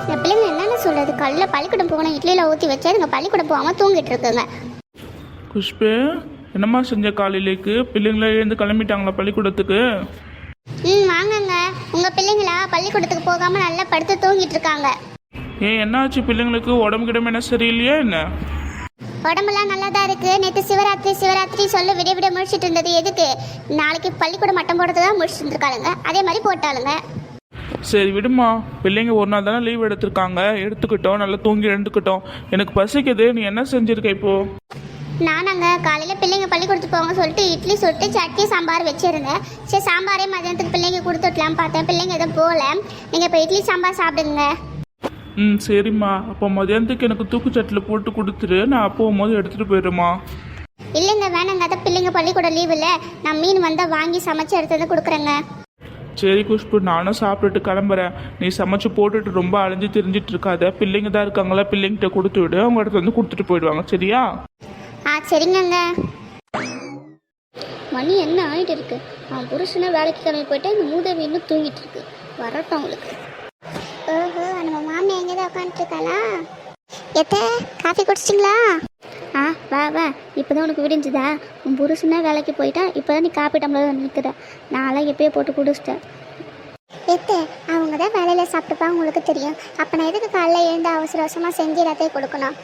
இந்த பிள்ளைங்க என்னென்ன சொல்கிறது, கல்ல பள்ளிக்கூடம் போகணும் இட்லியில் ஊற்றி வச்சா இதுங்க பள்ளிக்கூடம் போகாமல் தூங்கிட்டு இருக்குங்க. குஷ்பு, என்னம்மா செஞ்ச காலையிலேக்கு? பிள்ளைங்கள எழுந்து கிளம்பிட்டாங்களா பள்ளிக்கூடத்துக்கு? வாங்கங்க. உங்கள் பிள்ளைங்களா பள்ளிக்கூடத்துக்கு போகாமல் நல்லா படுத்து தூங்கிட்டு இருக்காங்க. ஏன் என்னாச்சு பிள்ளைங்களுக்கு? உடம்பு கிடம்பு என்ன சரியில்லையா என்ன? உடம்புலாம் நல்லா தான் இருக்குது. நேற்று சிவராத்திரி சொல்ல விட விட முடிச்சுட்டு இருந்தது எதுக்கு? நாளைக்கு பள்ளிக்கூடம் மட்டம் போடுறது தான் முடிச்சுட்டு இருந்திருக்காளுங்க, அதே மாதிரி போட்டாளுங்க. சரி விடுமா, பிள்ளைங்க ஒரு நாள் தானே லீவ் எடுத்திருக்காங்க, எடுத்துக்கிட்டோம், நல்லா தூங்கி எழுந்துக்கிட்டோம். எனக்கு பசிக்குது. நீ என்ன செஞ்சுருக்க இப்போ? நானாங்க காலையில் பிள்ளைங்க பள்ளிக்கூடத்துக்கு போங்க சொல்லிட்டு இட்லி சுட்டு சட்னி சாம்பார் வச்சுருந்தேன். சரி சாம்பாரே மதியானத்துக்கு பிள்ளைங்க கொடுத்துட்டலான்னு பார்த்தேன். பிள்ளைங்க எதுவும் போகல. நீங்கள் இப்போ இட்லி சாம்பார் சாப்பிடுங்க. சரிம்மா. அப்போ மதியானத்துக்கு எனக்கு தூக்குச்சட்டில் போட்டு கொடுத்துரு, நான் போகும்போது எடுத்துகிட்டு போயிடுமா? இல்லைங்க வேணாங்க, அதான் பிள்ளைங்க பள்ளிக்கூடம் லீவு இல்லை. நான் மீன் வந்தால் வாங்கி சமைச்சு எடுத்து வந்து கொடுக்குறேங்க. சரி குஷ்பு, நானும் சாப்பிட்டுட்டு கிளம்புறேன். நீ சமைச்சு போட்டுட்டு ரொம்ப அலைஞ்சு தெரிஞ்சிட்டு இருக்காத. பிள்ளைங்க தான் இருக்காங்களா, பிள்ளைங்கிட்ட கொடுத்து விடு, அவங்க இடத்துல வந்து கொடுத்துட்டு போயிடுவாங்க. சரியா? சரிங்கங்க. மணி என்ன ஆகிட்டு இருக்கு? அவன் புருஷனை வேலைக்கு கிளம்பி போயிட்டு இந்த மூதவி இன்னும் தூங்கிட்டு இருக்கு. வரட்டும் அவங்களுக்கு. ஓஹோ, நம்ம மாமி எங்கே தான் உட்காந்துருக்காளா? எத்த காஃபி குடிச்சிட்டிங்களா? வா வா, இப்போ தான் உனக்கு விடிஞ்சுதா? உன் புருஷனா வேலைக்கு போயிட்டா, இப்போ தான் நீ காப்பி டம்ளர் நிற்கிற. நான்லாம் எப்பயே போட்டு குடிச்சிட்டேன். எத்த அவங்க தான் வேலையில் சாப்பிட்டுப்பா, உங்களுக்கு தெரியும். அப்போ நான் எதுக்கு காலையில் எழுந்து அவசர அவசரமாக செஞ்சு எல்லாத்தையும் கொடுக்கணும்?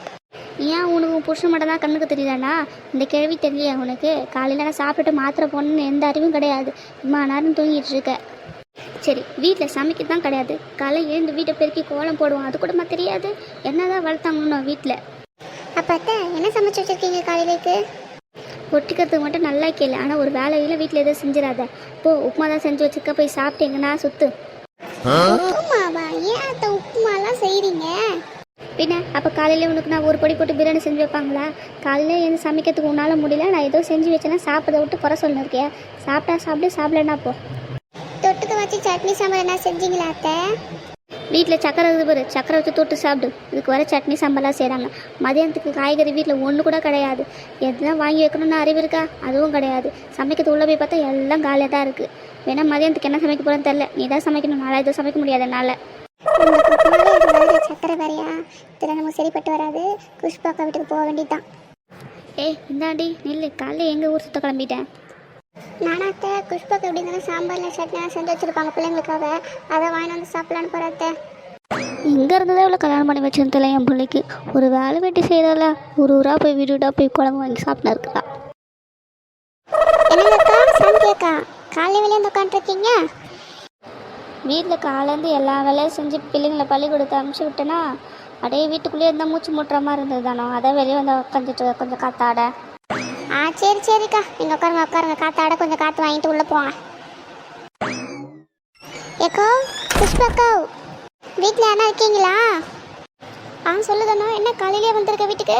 ஏன் உனக்கு புருஷன் மட்டும் தான் கண்ணுக்கு தெரியலண்ணா? இந்த கேள்வி தெரியல உனக்கு? காலையில் நான் சாப்பிட்டுட்டு மாத்திரை போடணுன்னு எந்த அறிவும் கிடையாது. இம்மா நேரம் தூங்கிட்டு இருக்க. சரி, வீட்டில் சமைக்க தான் கிடையாது. காலை எழுந்து வீட்டை பெருக்கி கோலம் போடுவோம், அது கூடமா தெரியாது? என்னதான் வளர்த்தாங்கன்னு வீட்டில். அப்போ என்ன சமைச்சு வச்சுருக்கீங்க காலையிலேக்கு? ஒட்டிக்கிறதுக்கு மட்டும் நல்லா கேளு, ஆனால் ஒரு வேலையில் வீட்டில் எதுவும் செஞ்சிடாத. போ, உப்புமா தான் செஞ்சு வச்சுருக்க, போய் சாப்பிட்டீங்கன்னா சுத்து. உப்புமாவா? ஏன் அந்த உப்புமாலாம் செய்கிறீங்க? பின்ன அப்போ காலையில் உனக்கு நான் ஒரு பொடி போட்டு பிரியாணி செஞ்சு வைப்பாங்களா? காலையில் எந்த சமைக்கிறதுக்கு உன்னால் முடியல, நான் ஏதோ செஞ்சு வச்சேன்னா சாப்பிட விட்டு குறை சொல்லிருக்கேன். சாப்பிட்டா சாப்பிட்டு, சாப்பிடலன்னா போ. தொட்டுக்க வச்சு சட்னி சாம்பார் என்ன செஞ்சீங்களா அத்தை? வீட்டில் சக்கரை இருக்குது பாரு, சக்கரை வச்சு தொட்டு சாப்பிடு. இதுக்கு வர சட்னி சாம்பார்லாம் செய்கிறாங்க. மதியானத்துக்கு காய்கறி வீட்டில் ஒன்று கூட கிடையாது. எதெல்லாம் வாங்கி வைக்கணும்னு அறிவு இருக்கா? அதுவும் கிடையாது. சமைக்கிறது உள்ளே போய் பார்த்தா எல்லாம் காலியாக தான் இருக்குது. வேணா மதியானத்துக்கு என்ன சமைக்க போகிறேன்னு தெரில, நீ தான் சமைக்கணும். நாளாக எதுவும் சமைக்க முடியாது என்னால். சக்கரை வேறையா? இதெல்லாம் நமக்கு சரிப்பட்டு வராது. குஷ்பாக்கா வீட்டுக்கு போக வேண்டியதுதான். இந்தாண்டி நில்லு, காலையில் எங்கள் ஊர் சுத்த கிளம்பிட்டேன். நானாத்த குஷ்பாக்கா எப்படி இருந்தாலும் சாம்பாரில் சட்னியாக செஞ்சு வச்சுருப்பாங்க பிள்ளைங்களுக்காக, அதை வாங்கி வந்து சாப்பிட்லான்னு போகிறாத்த. இங்கே இருந்ததே இவ்வளோ கல்யாணம் பண்ணி வச்சுருந்தல என் பிள்ளைக்கு. ஒரு வேலை வெட்டி செய்கிறல, ஒரு ஊராக போய் வீடுடா போய் குழம்பு வாங்கி சாப்பிட்டா இருக்கா. என்னங்கக்கா சாந்தியாக்கா, காலையில் வெளியே வந்து உட்காந்துருக்கீங்க? வீட்டில் காலேருந்து எல்லா வேலையும் செஞ்சு பிள்ளைங்களை பள்ளிக்கூடத்தை அனுப்பிச்சி விட்டேன்னா அப்படியே வீட்டுக்குள்ளேயே இருந்தால் மூச்சு முட்டுற மாதிரி இருந்தது தானோ, அதை வெளியே வந்து உட்காந்துட்டு கொஞ்சம் காத்தாட. சரி சரிக்கா, நீங்கள் உட்காருங்க, காத்தாட கொஞ்சம் காற்று வாங்கிட்டு உள்ளே போங்க. ஏக்கோ புஷ்பாக்கோ, வீட்டில் யாரா இருக்கீங்களா? சொல்லுதானோ, என்ன காலையிலே வந்திருக்க வீட்டுக்கு?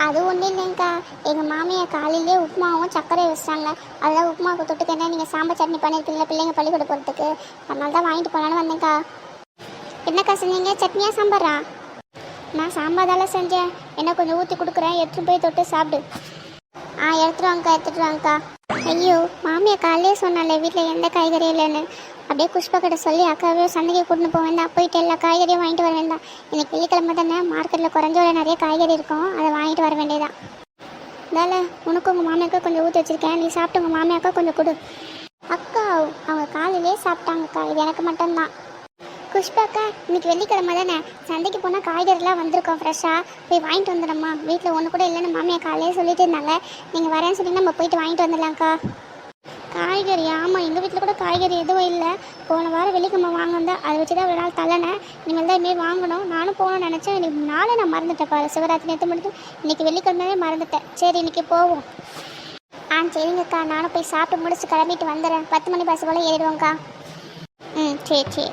அது ஒன்றும் இல்லைங்கக்கா, எங்கள் மாமியார் காலையிலே உப்புமாவும் சர்க்கரையும் வச்சிட்டாங்க. அதெல்லாம் உப்புமாவுக்கு தொட்டுக்க என்ன நீங்கள் சாம்பார் சட்னி பண்ணியிருக்கீங்களா பிள்ளைங்க பள்ளிக்கூட போகிறதுக்கு? அதனால தான் வாங்கிட்டு போனாலும் வந்தேங்க்கா. என்னக்கா செஞ்சீங்க, சட்னியா சாம்பாரா? நான் சாம்பார் தானே செஞ்சேன். என்ன கொஞ்சம் ஊற்றி கொடுக்குறேன், எடுத்துகிட்டு போய் தொட்டு சாப்பிடு. எடுத்துட்டு வாங்கக்கா. ஐயோ, மாமியார் காலையிலே சொன்னாலே வீட்டில் எந்த காய்கறியும் இல்லைன்னு. அப்படியே புஷ்பா கிட்ட சொல்லி அக்காவே சந்தைக்கு கூட்டின்னு போக வேண்டாம், போயிட்டு எல்லா காய்கறியும் வாங்கிட்டு வர வேண்டாம். இன்னைக்கு வெள்ளிக்கிழமை தானே, மார்க்கெட்டில் குறைஞ்ச விலை நிறைய காய்கறி இருக்கும், அதை வாங்கிட்டு வர வேண்டியதான். அதனால் உனக்கு உங்கள் மாமியாக்கா கொஞ்சம் ஊற்றி வச்சுருக்கேன், நீ சாப்பிட்டு உங்கள் மாமியாக்கா கொஞ்சம் கொடு. அக்கா அவங்க காலையிலே சாப்பிட்டாங்கக்கா, இது எனக்கு மட்டும்தான். புஷ்பாக்கா, இன்னைக்கு வெள்ளிக்கிழமை தானே, சந்தைக்கு போனால் காய்கறிலாம் வந்திருக்கோம் ஃப்ரெஷ்ஷாக, போய் வாங்கிட்டு வந்துடும்மா. வீட்டில் ஒன்று கூட இல்லைன்னு மாமியார் காலையே சொல்லிட்டு இருந்தாங்க. நீங்கள் வரேன்னு சொல்லி நம்ம போயிட்டு வாங்கிட்டு வந்துடலாம்க்கா. காய்கறி? ஆமாம், எங்கள் வீட்டில் கூட காய்கறி எதுவும் இல்லை. போன வாரம் வெள்ளிக்கிழமை வாங்கினேன், அதை வச்சு தான் ஒரு நாள் தள்ளனேன். இனிமேல் தான் இனிமேல் வாங்கணும். நானும் போகணும்னு நினச்சேன், இன்னைக்கு நாளே நான் மறந்துட்டேன்ப்பா. சிவராத்திரி நேற்று மட்டும், இன்றைக்கி வெள்ளிக்கிழமையே மறந்துட்டேன். சரி இன்றைக்கி போவோம். சரிங்கக்கா, நானும் போய் சாப்பிட்டு முடிச்சு கிளம்பிட்டு வந்துடுறேன். 10 மணி பஸ் போல் ஏறிடுவோங்க்கா. சரி.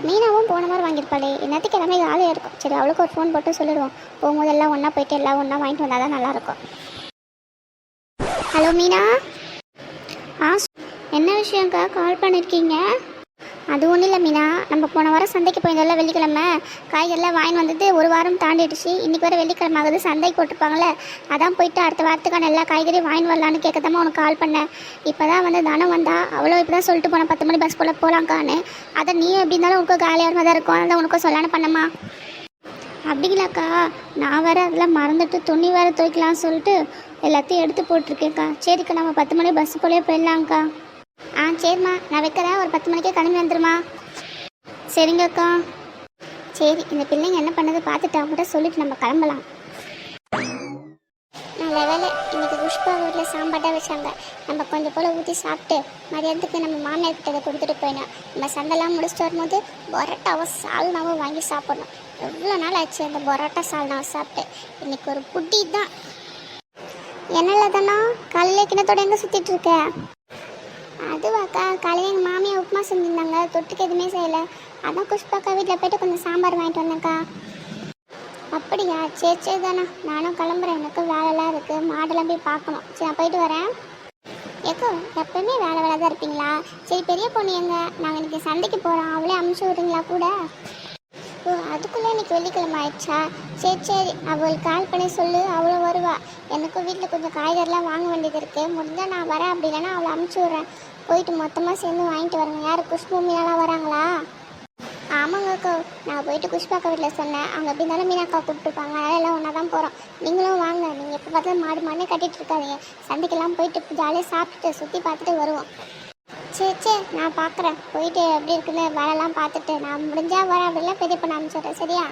மீனாவும் போன மாதிரி வாங்கியிருப்பாளே, என்னத்துக்கு எல்லாமே ஆளையாக இருக்கும். சரி, அவளுக்கு ஒரு ஃபோன் போட்டு சொல்லிடுவோம். போகும்போது எல்லாம் ஒன்றா போயிட்டு எல்லாம் ஒன்றா வாங்கிட்டு வந்தால் தான் நல்லாயிருக்கும். ஹலோ மீனா. என்ன விஷயங்க்கா கால் பண்ணியிருக்கீங்க? அது ஒன்றும் இல்லை மீனா, நம்ம போன வாரம் சந்தைக்கு போயிருந்தோம்ல வெள்ளிக்கிழமை, காய்கறிலாம் வாங்கி வந்துட்டு ஒரு வாரம் தாண்டிடுச்சு. இன்றைக்கி வர வெள்ளிக்கிழமை ஆகுது, சந்தைக்கு போட்டிருப்பாங்களே, அதான் போயிட்டு அடுத்த வாரத்துக்கான எல்லா காய்கறியும் வாங்கி வரலான்னு கேட்கதாம்மா உனக்கு கால் பண்ணேன். இப்போ தான் வந்து தனம் வந்தா, அவ்வளோ இப்போ தான் சொல்லிட்டு போனேன் 10 மணி பஸ் போல் போகலாங்கான்னு. அதை நீ எப்படி இருந்தாலும் உனக்கு காலியாக தான் இருக்கும், அதான் உனக்கும் சொல்லான்னு பண்ணம்மா. அப்படிங்களாக்கா, நான் வேறு அதெல்லாம் மறந்துட்டு துணி வேறு துவைக்கலாம்னு சொல்லிட்டு எல்லாத்தையும் எடுத்து போட்டிருக்கேன்க்கா. சரிக்கா, நம்ம 10 மணி பஸ் போலே போயிடலாங்க்கா. சரிம்மா, நான் வைக்கிறேன், ஒரு 10 மணிக்கே கிளம்பி வந்துருமா. சரிங்கக்கா. சரி, இந்த பிள்ளைங்க என்ன பண்ணது பார்த்துட்டு அவங்ககிட்ட சொல்லிட்டு நம்ம கிளம்பலாம். நல்ல வேலை இன்னைக்கு புஷ்பா வீட்டில் சாம்பார் தான் வச்சாங்க. நம்ம கொஞ்சம் போல் ஊற்றி சாப்பிட்டு மதியானத்துக்கு நம்ம மாமியார் கிட்ட கொடுத்துட்டு போயிடணும். நம்ம சந்தைலாம் முடிச்சுட்டு வரும்போது பரோட்டாவும் சால்னாவும் வாங்கி சாப்பிடணும். எவ்வளோ நாள் ஆச்சு அந்த பரோட்டா சால்னாவை சாப்பிட்டு. இன்னைக்கு ஒரு புட்டி தான். என்னல தானோ காலையில் கிணத்தோட எங்கே சுற்றிட்டு இருக்க? அதுவாக்கா, காலையில் எங்கள் மாமியார் உப்புமா செஞ்சுருந்தாங்க, தொட்டுக்கு எதுவுமே செய்யலை. அதான் புஷ்பாக்கா வீட்டில் போய்ட்டு கொஞ்சம் சாம்பார் வாங்கிட்டு வந்தேன்க்கா. அப்படியா? சரி சரி தானே, நானும் கிளம்புறேன், எனக்கு வேலைலாம் இருக்குது, மாடெல்லாம் போய் பார்க்கணும். சரி, நான் போயிட்டு வரேன். ஏக்கோ, எப்போவுமே வேலை தான் இருப்பீங்களா? சரி, பெரிய பொண்ணு எங்க? நாங்கள் இன்றைக்கி சந்தைக்கு போகிறோம், அவளே அனுப்பிச்சி விட்றீங்களா கூட? ஓ, அதுக்குள்ளே இன்றைக்கி வெள்ளிக்கிழமை ஆயிடுச்சா? சரி சரி, அவளுக்கு கால் பண்ணி சொல்லு, அவ்வளோ வருவா. எனக்கும் வீட்டில் கொஞ்சம் காய்கறிலாம் வாங்க வேண்டியது இருக்குது. முடிஞ்சால் நான் வரேன், அப்படி இல்லைன்னா அவளை அனுப்பிச்சி விட்றேன். போயிட்டு மொத்தமாக சேர்ந்து வாங்கிட்டு வரேங்க. யார் குஷ்பு மீனாலாம் வராங்களா? ஆமாங்க அக்கா, நான் போயிட்டு குஷ்பாக்கா வீட்டில் சொன்னேன். அவங்க எப்படி இருந்தாலும் மீனாக்கா கூப்பிட்டுருப்பாங்க, அதெல்லாம் எல்லாம் ஒன்றா தான் போகிறோம். நீங்களும் வாங்க. நீங்கள் எப்போ பார்த்தாலும் மாடு கட்டிகிட்டு இருக்காதீங்க. சந்தைக்கெல்லாம் போயிட்டு ஜாலியாக சாப்பிட்டுட்டு சுற்றி பார்த்துட்டு வருவோம். சரி சரி, நான் பார்க்குறேன். போயிட்டு எப்படி இருக்குன்னு வேலைலாம் பார்த்துட்டு நான் முடிஞ்சால் வரேன். அப்படிலாம் பெரிய பண்ண அனுப்பிச்சிடுறேன். சரியா?